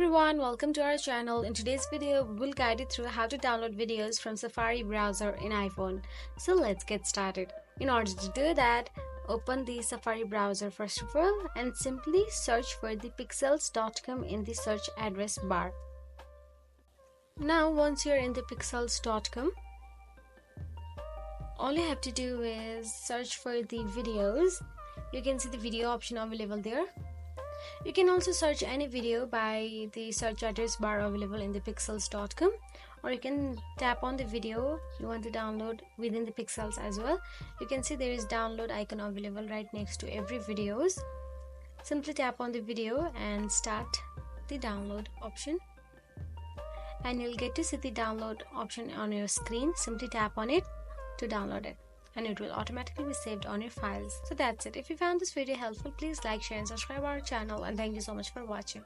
everyone, welcome to our channel. In today's video, we'll guide you through how to download videos from Safari browser in iPhone. So let's get started. In order to do that, open the Safari browser first of all and simply search for the pixels.com in the search address bar. Now once you're in the pixels.com, all you have to do is search for the videos. You can see the video option available there. You can also search any video by the search address bar available in the pixels.com, or you can tap on the video you want to download within the pixels as well. You can see there is download icon available right next to every videos. Simply tap on the video and start the download option, and you'll get to see the download option on your screen. Simply tap on it to download it, and it will automatically be saved on your files. So that's it. If you found this video helpful, please like, share and subscribe our channel, and thank you so much for watching.